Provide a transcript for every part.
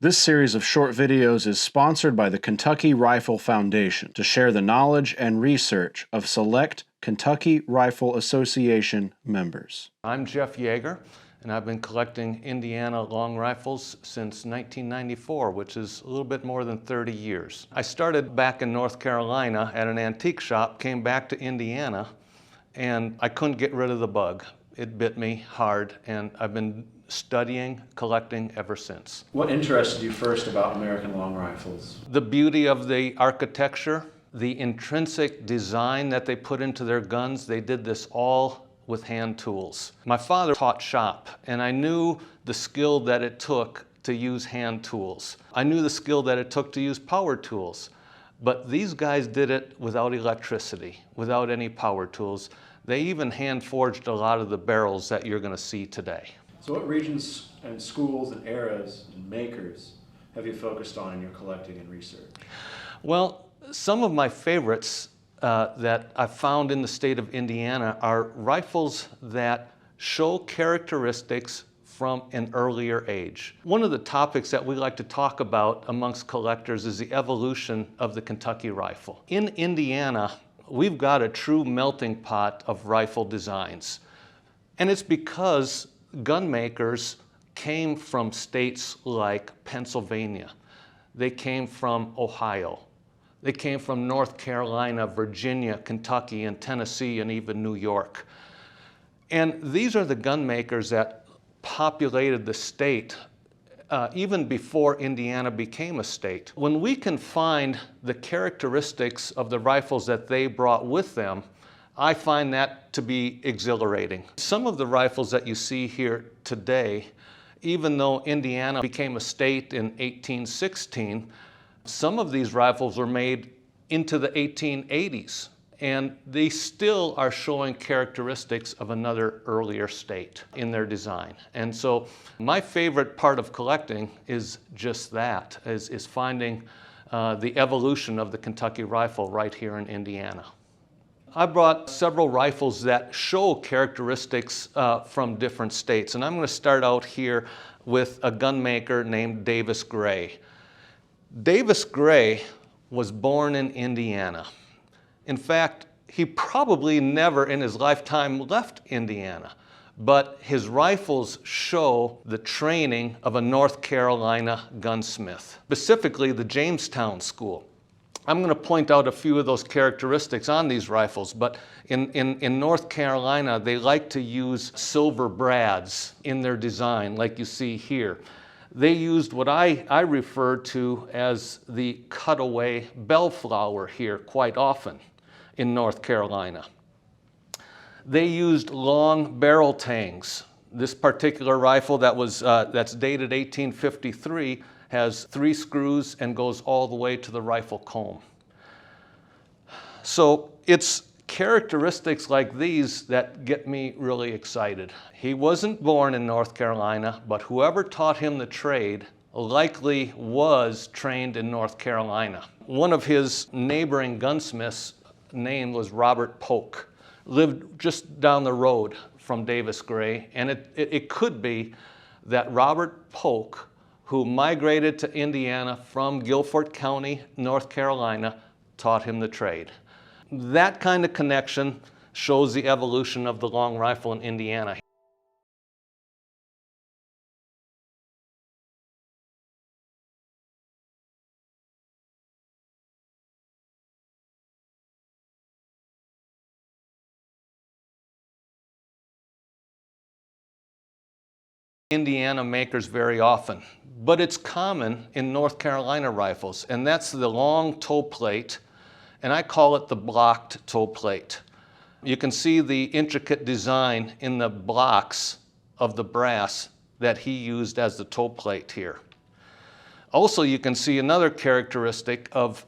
This series of short videos is sponsored by the Kentucky Rifle Foundation to share the knowledge and research of select Kentucky Rifle Association members. I'm Jeff Jaeger, and I've been collecting Indiana long rifles since 1994, which is a little bit more than 30 years. I started back in North Carolina at an antique shop, came back to Indiana, and I couldn't get rid of the bug. It bit me hard, and I've been studying, collecting ever since. What interested you first about American long rifles? The beauty of the architecture, the intrinsic design that they put into their guns. They did this all with hand tools. My father taught shop, and I knew the skill that it took to use hand tools. I knew the skill that it took to use power tools. But these guys did it without electricity, without any power tools. They even hand forged a lot of the barrels that you're going to see today. So what regions and schools and eras and makers have you focused on in your collecting and research? Well, some of my favorites that I've found in the state of Indiana are rifles that show characteristics from an earlier age. One of the topics that we like to talk about amongst collectors is the evolution of the Kentucky rifle. In Indiana, we've got a true melting pot of rifle designs. And it's because gun makers came from states like Pennsylvania. They came from Ohio. They came from North Carolina, Virginia, Kentucky, and Tennessee, and even New York. And these are the gun makers that populated the state even before Indiana became a state. When we can find the characteristics of the rifles that they brought with them, I find that to be exhilarating. Some of the rifles that you see here today, even though Indiana became a state in 1816, some of these rifles were made into the 1880s, and they still are showing characteristics of another earlier state in their design. And so my favorite part of collecting is just that, is finding the evolution of the Kentucky rifle right here in Indiana. I brought several rifles that show characteristics from different states, and I'm going to start out here with a gun maker named Davis Gray. Davis Gray was born in Indiana. In fact, he probably never in his lifetime left Indiana, but his rifles show the training of a North Carolina gunsmith, specifically the Jamestown School. I'm going to point out a few of those characteristics on these rifles, but in North Carolina, they like to use silver brads in their design, like you see here. They used what I refer to as the cutaway bellflower here quite often in North Carolina. They used long barrel tangs. This particular rifle that's dated 1853 has 3 screws and goes all the way to the rifle comb. So it's characteristics like these that get me really excited. He wasn't born in North Carolina, but whoever taught him the trade likely was trained in North Carolina. One of his neighboring gunsmiths' name was Robert Polk, lived just down the road from Davis Gray, and it could be that Robert Polk, who migrated to Indiana from Guilford County, North Carolina, taught him the trade. That kind of connection shows the evolution of the long rifle in Indiana. Indiana makers very often, but it's common in North Carolina rifles, and that's the long toe plate, and I call it the blocked toe plate. You can see the intricate design in the blocks of the brass that he used as the toe plate here. Also, you can see another characteristic of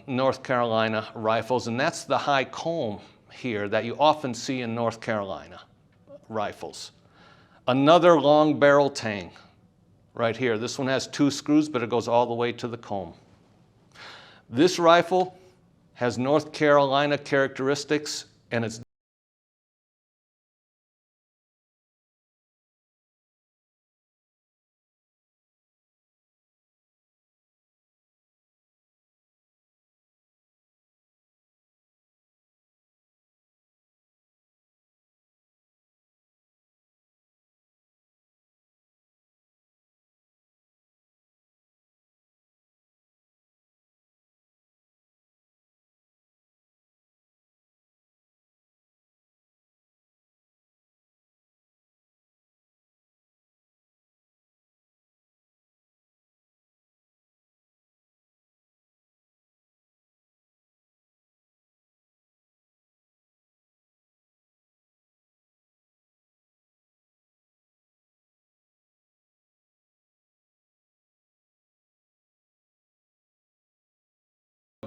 North Carolina rifles, and that's the high comb here that you often see in North Carolina rifles. Another long barrel tang right here. This one has 2 screws, but it goes all the way to the comb. This rifle has North Carolina characteristics, and it's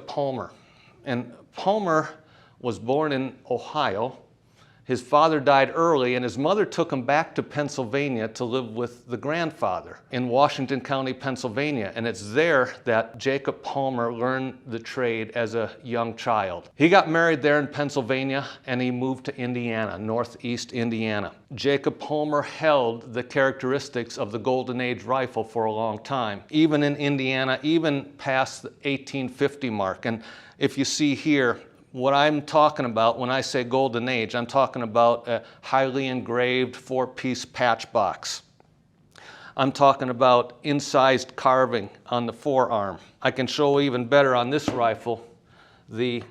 Jacob Palmer. And Palmer was born in Ohio. His father died early, and his mother took him back to Pennsylvania to live with the grandfather in Washington County, Pennsylvania. And it's there that Jacob Palmer learned the trade as a young child. He got married there in Pennsylvania, and he moved to Indiana, northeast Indiana. Jacob Palmer held the characteristics of the Golden Age rifle for a long time, even in Indiana, even past the 1850 mark. And if you see here, what I'm talking about when I say Golden Age, I'm talking about a highly engraved 4-piece patch box. I'm talking about incised carving on the forearm. I can show even better on this rifle the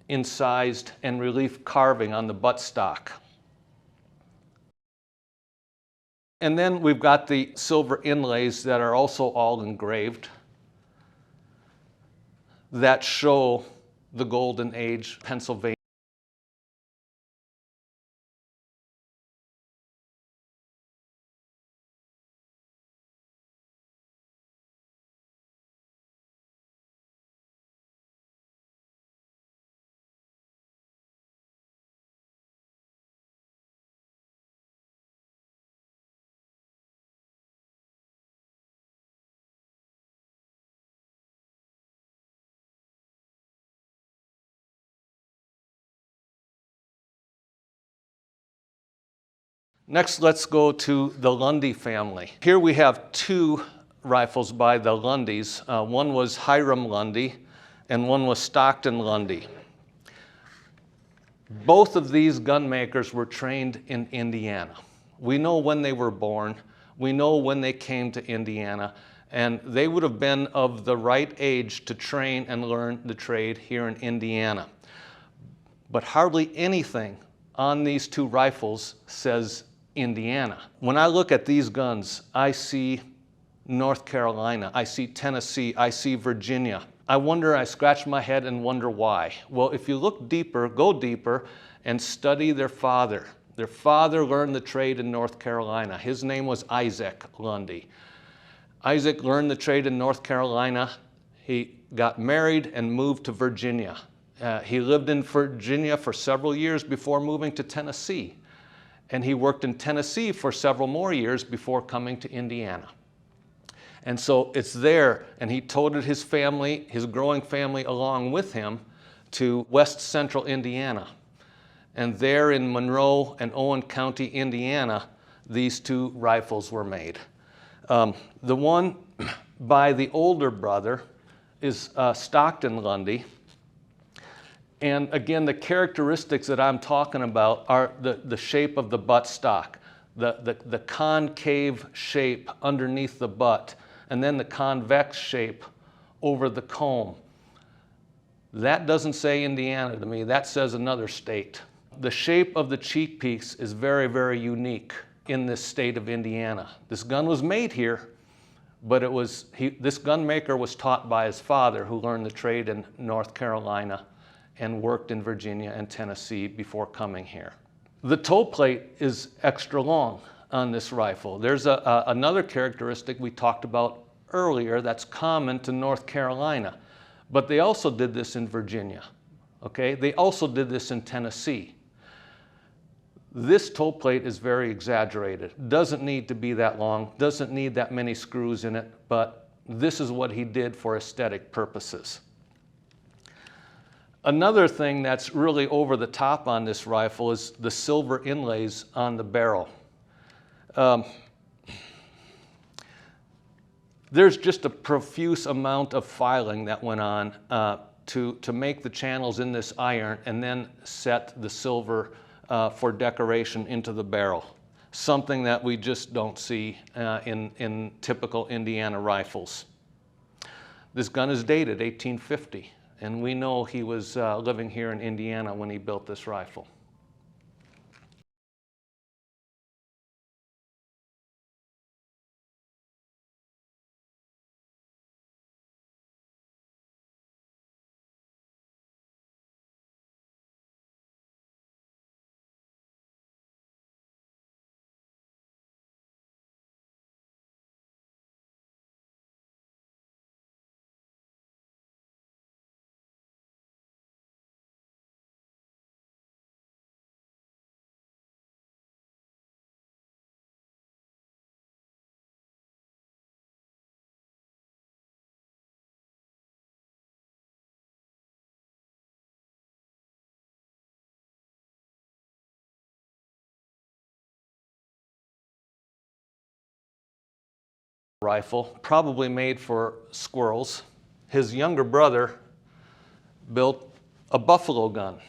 incised and relief carving on the buttstock. And then we've got the silver inlays that are also all engraved that show the Golden Age Pennsylvania. Next, let's go to the Lundy family. Here we have 2 rifles by the Lundys. One was Hiram Lundy, and one was Stockton Lundy. Both of these gun makers were trained in Indiana. We know when they were born. We know when they came to Indiana. And they would have been of the right age to train and learn the trade here in Indiana. But hardly anything on these 2 rifles says Indiana. When I look at these guns, I see North Carolina, I see Tennessee, I see Virginia. I scratch my head and wonder why. Well, if you look deeper, go deeper, and study their father. Their father learned the trade in North Carolina. His name was Isaac Lundy. Isaac learned the trade in North Carolina. He got married and moved to Virginia. He lived in Virginia for several years before moving to Tennessee. And he worked in Tennessee for several more years before coming to Indiana. And so it's there, and he toted his family, his growing family, along with him to west central Indiana. And there in Monroe and Owen County, Indiana, these 2 rifles were made. The one by the older brother is Stockton Lundy. And again, the characteristics that I'm talking about are the shape of the buttstock, the concave shape underneath the butt, and then the convex shape over the comb. That doesn't say Indiana to me, that says another state. The shape of the cheek piece is very, very unique in this state of Indiana. This gun was made here, but this gun maker was taught by his father, who learned the trade in North Carolina and worked in Virginia and Tennessee before coming here. The toe plate is extra long on this rifle. There's another characteristic we talked about earlier that's common to North Carolina, but they also did this in Virginia, okay? They also did this in Tennessee. This toe plate is very exaggerated. Doesn't need to be that long, doesn't need that many screws in it, but this is what he did for aesthetic purposes. Another thing that's really over the top on this rifle is the silver inlays on the barrel. There's just a profuse amount of filing that went on to make the channels in this iron and then set the silver for decoration into the barrel. Something that we just don't see in typical Indiana rifles. This gun is dated 1850. And we know he was living here in Indiana when he built this rifle. rifle, probably made for squirrels. His younger brother built a buffalo gun.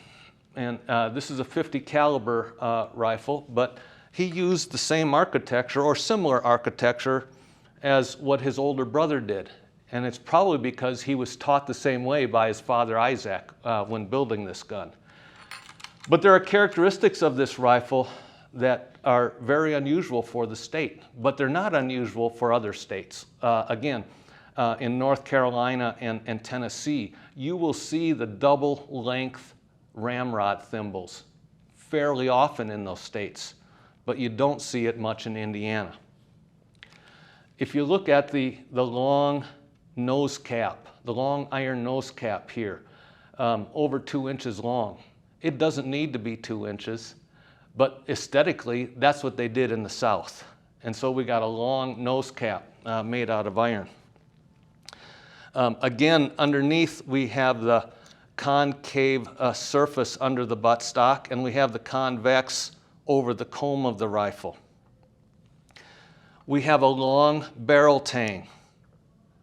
And this is a 50 caliber rifle, but he used the same architecture or similar architecture as what his older brother did. And it's probably because he was taught the same way by his father Isaac when building this gun. But there are characteristics of this rifle that are very unusual for the state, but they're not unusual for other states. Again, in North Carolina and Tennessee, you will see the double length ramrod thimbles fairly often in those states, but you don't see it much in Indiana. If you look at the long nose cap, the long iron nose cap here, over 2 inches long, it doesn't need to be 2 inches, but aesthetically, that's what they did in the South. And so we got a long nose cap made out of iron. Again, underneath we have the concave surface under the buttstock, and we have the convex over the comb of the rifle. We have a long barrel tang.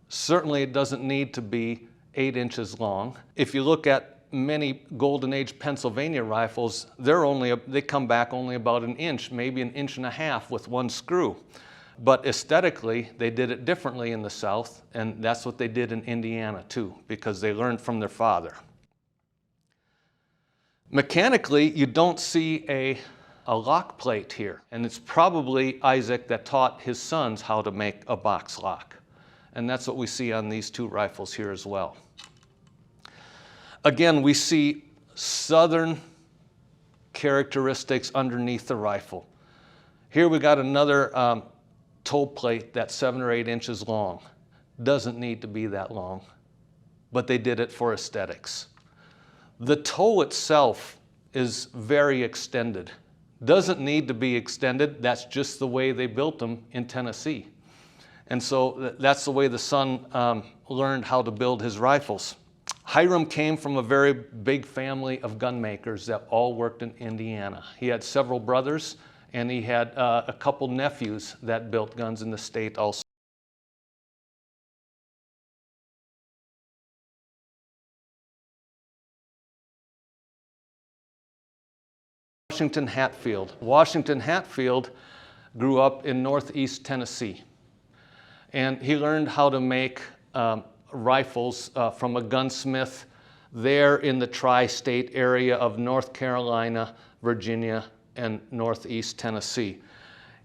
Certainly it doesn't need to be 8 inches long. If you look at many Golden Age Pennsylvania rifles, they come back only about an inch, maybe an inch and a half with one screw. But aesthetically, they did it differently in the South, and that's what they did in Indiana too, because they learned from their father. Mechanically, you don't see a lock plate here, and it's probably Isaac that taught his sons how to make a box lock. And that's what we see on these two rifles here as well. Again, we see southern characteristics underneath the rifle. Here we got another toe plate that's 7 or 8 inches long. Doesn't need to be that long, but they did it for aesthetics. The toe itself is very extended. Doesn't need to be extended, that's just the way they built them in Tennessee. And so that's the way the son learned how to build his rifles. Hiram came from a very big family of gun makers that all worked in Indiana. He had several brothers, and he had a couple nephews that built guns in the state also. Washington Hatfield. Washington Hatfield grew up in northeast Tennessee, and he learned how to make rifles from a gunsmith there in the tri-state area of North Carolina, Virginia, and northeast Tennessee.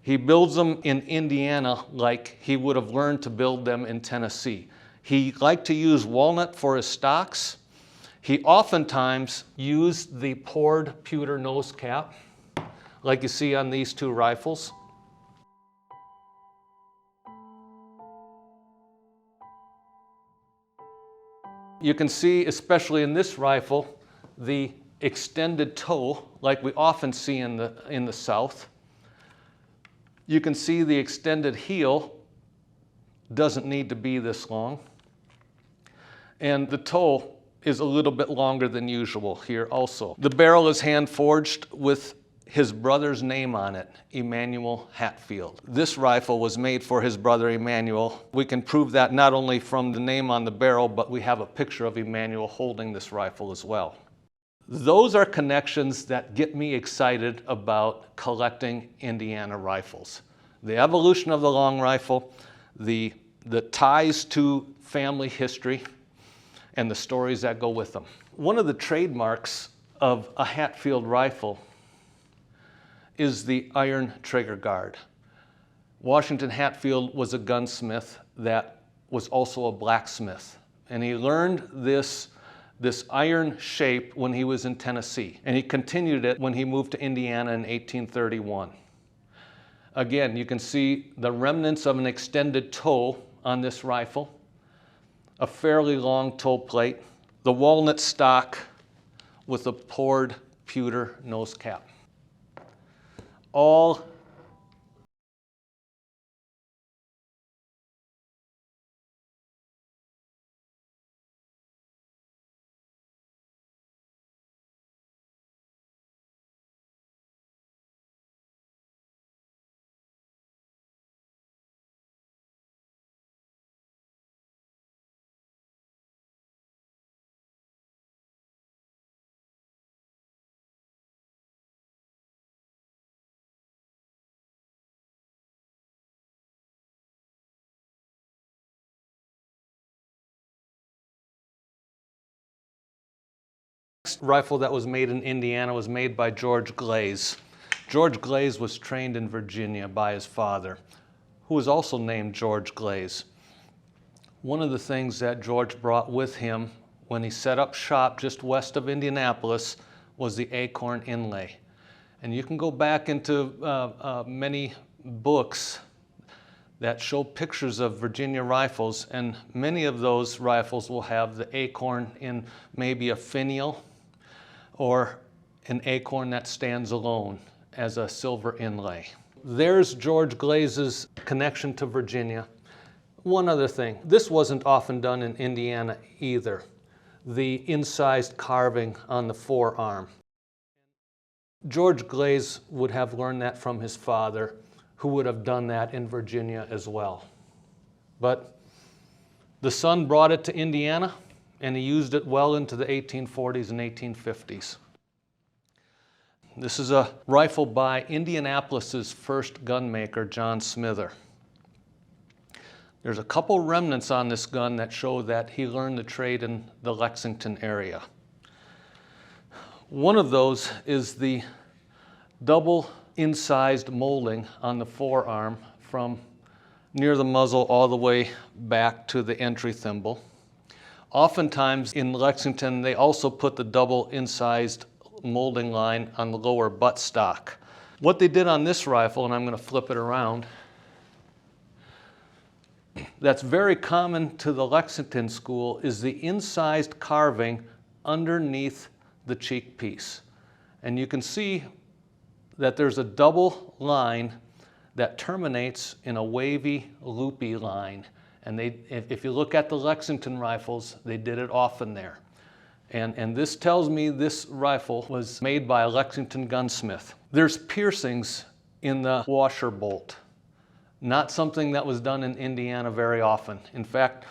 He builds them in Indiana like he would have learned to build them in Tennessee. He liked to use walnut for his stocks. He oftentimes used the poured pewter nose cap, like you see on these two rifles. You can see, especially in this rifle, the extended toe, like we often see in the South. You can see the extended heel doesn't need to be this long. And the toe is a little bit longer than usual here also. The barrel is hand forged with his brother's name on it, Emmanuel Hatfield. This rifle was made for his brother Emmanuel. We can prove that not only from the name on the barrel, but we have a picture of Emmanuel holding this rifle as well. Those are connections that get me excited about collecting Indiana rifles. The evolution of the long rifle, the ties to family history, and the stories that go with them. One of the trademarks of a Hatfield rifle is the iron trigger guard. Washington Hatfield was a gunsmith that was also a blacksmith, and he learned this iron shape when he was in Tennessee, and he continued it when he moved to Indiana in 1831. Again, you can see the remnants of an extended toe on this rifle, a fairly long toe plate, the walnut stock with a poured pewter nose cap. All Next rifle that was made in Indiana was made by George Glaze. George Glaze was trained in Virginia by his father, who was also named George Glaze. One of the things that George brought with him when he set up shop just west of Indianapolis was the acorn inlay. And you can go back into many books that show pictures of Virginia rifles, and many of those rifles will have the acorn in maybe a finial or an acorn that stands alone as a silver inlay. There's George Glaze's connection to Virginia. One other thing, this wasn't often done in Indiana either, the incised carving on the forearm. George Glaze would have learned that from his father, who would have done that in Virginia as well. But the son brought it to Indiana, and he used it well into the 1840s and 1850s. This is a rifle by Indianapolis's first gun maker, John Smither. There's a couple remnants on this gun that show that he learned the trade in the Lexington area. One of those is the double incised molding on the forearm from near the muzzle all the way back to the entry thimble. Oftentimes in Lexington, they also put the double incised molding line on the lower buttstock. What they did on this rifle, and I'm going to flip it around, that's very common to the Lexington school, is the incised carving underneath the cheek piece. And you can see that there's a double line that terminates in a wavy, loopy line. And if you look at the Lexington rifles, they did it often there. And this tells me this rifle was made by a Lexington gunsmith. There's piercings in the washer bolt. Not something that was done in Indiana very often. In fact,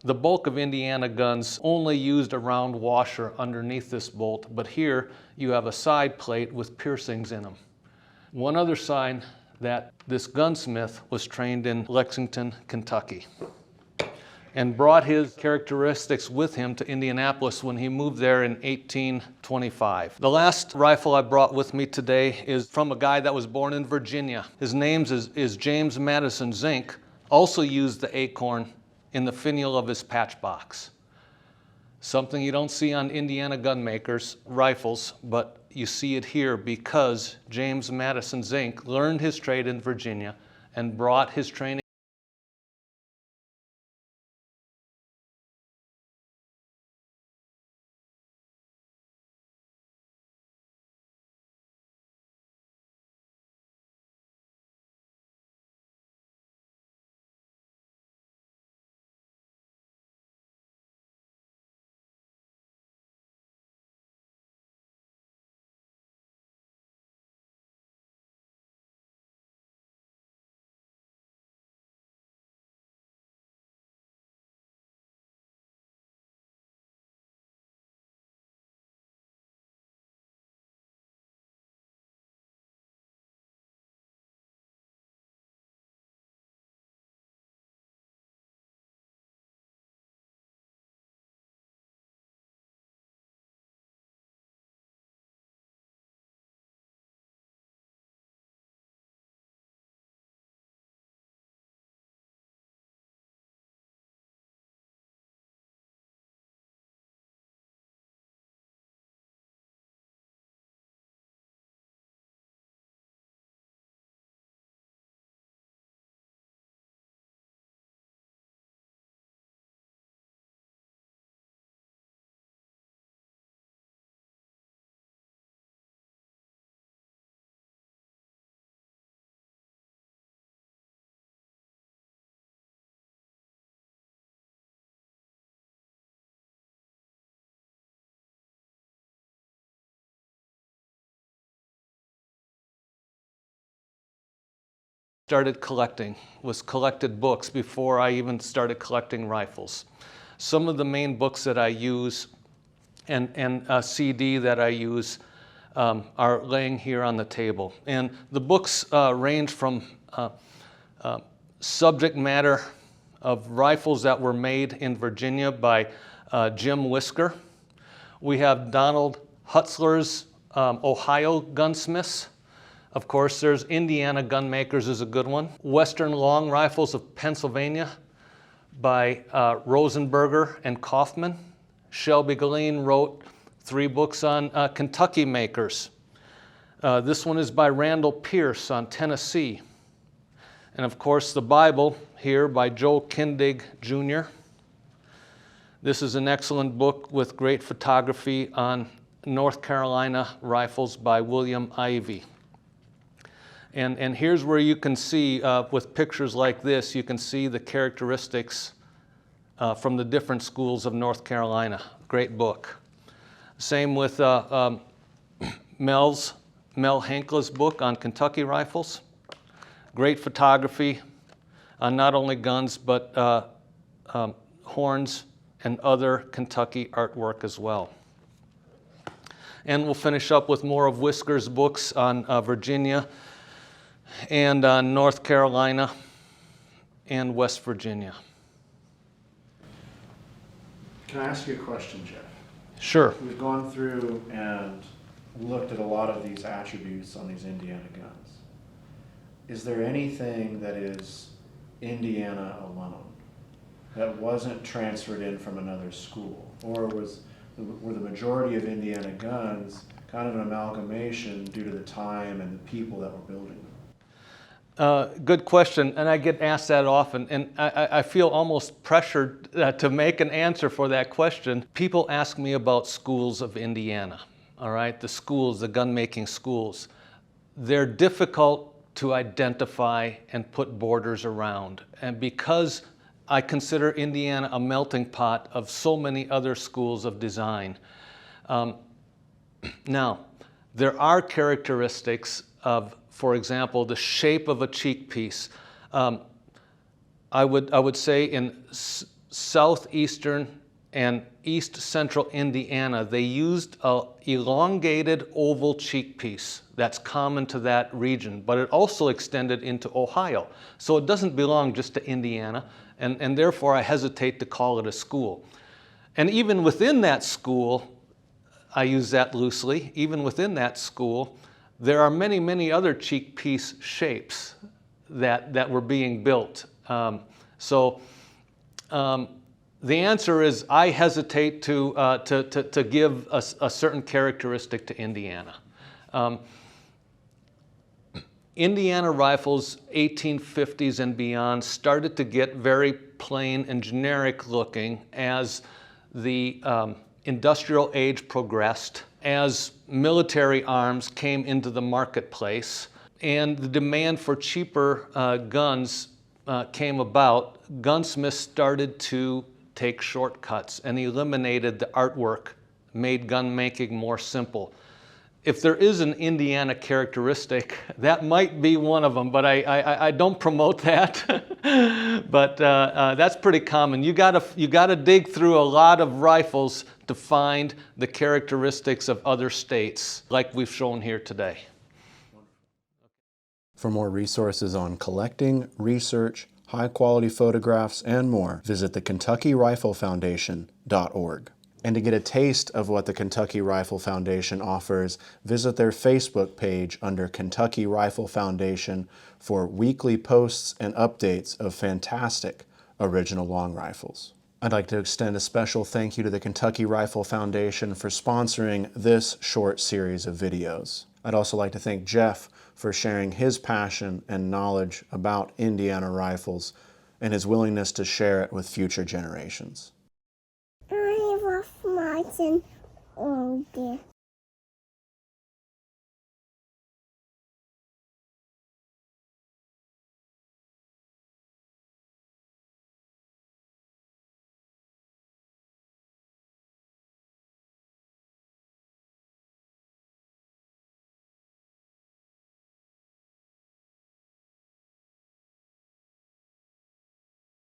the bulk of Indiana guns only used a round washer underneath this bolt, but here you have a side plate with piercings in them. One other sign that this gunsmith was trained in Lexington, Kentucky, and brought his characteristics with him to Indianapolis when he moved there in 1825. The last rifle I brought with me today is from a guy that was born in Virginia. His name is James Madison Zinc, also used the acorn in the finial of his patch box. Something you don't see on Indiana gun makers' rifles, but you see it here because James Madison Zinc learned his trade in Virginia and brought his training. Started collecting was collected books before I even started collecting rifles. Some of the main books that I use and a CD that I use are laying here on the table. And the books range from subject matter of rifles that were made in Virginia by Jim Whisker, We have Donald Hutzler's Ohio Gunsmiths. Of course, there's Indiana Gunmakers is a good one. Western Long Rifles of Pennsylvania by Rosenberger and Kaufman. Shelby Galene wrote 3 books on Kentucky makers. This one is by Randall Pierce on Tennessee. And of course, the Bible here by Joe Kindig Jr. This is an excellent book with great photography on North Carolina rifles by William Ivey. And here's where you can see, with pictures like this, you can see the characteristics from the different schools of North Carolina. Great book. Same with Mel Henkla's book on Kentucky rifles. Great photography on not only guns, but horns and other Kentucky artwork as well. And we'll finish up with more of Whisker's books on Virginia and on North Carolina and West Virginia. Can I ask you a question, Jeff? Sure. We've gone through and looked at a lot of these attributes on these Indiana guns. Is there anything that is Indiana alone that wasn't transferred in from another school? Or were the majority of Indiana guns kind of an amalgamation due to the time and the people that were building them? Good question, and I get asked that often, and I feel almost pressured to make an answer for that question. People ask me about schools of Indiana, all right? The schools, the gun-making schools. They're difficult to identify and put borders around, and because I consider Indiana a melting pot of so many other schools of design. Now, there are characteristics of, for example, the shape of a cheek piece. I would say in southeastern and east central Indiana, they used an elongated oval cheek piece that's common to that region, but it also extended into Ohio. So it doesn't belong just to Indiana, and therefore I hesitate to call it a school. And even within that school, I use that loosely, even within that school, there are many, many other cheek piece shapes that were being built. The answer is I hesitate to give a certain characteristic to Indiana. Indiana rifles, 1850s and beyond, started to get very plain and generic looking as the industrial age progressed, as military arms came into the marketplace, and the demand for cheaper guns came about. Gunsmiths started to take shortcuts and eliminated the artwork, made gun making more simple. If there is an Indiana characteristic, that might be one of them, but I don't promote that. But that's pretty common. You gotta dig through a lot of rifles to find the characteristics of other states, like we've shown here today. For more resources on collecting, research, high-quality photographs, and more, visit the KentuckyRifleFoundation.org. And to get a taste of what the Kentucky Rifle Foundation offers, visit their Facebook page under Kentucky Rifle Foundation for weekly posts and updates of fantastic original long rifles. I'd like to extend a special thank you to the Kentucky Rifle Foundation for sponsoring this short series of videos. I'd also like to thank Jeff for sharing his passion and knowledge about Indiana rifles and his willingness to share it with future generations. I was watching all this.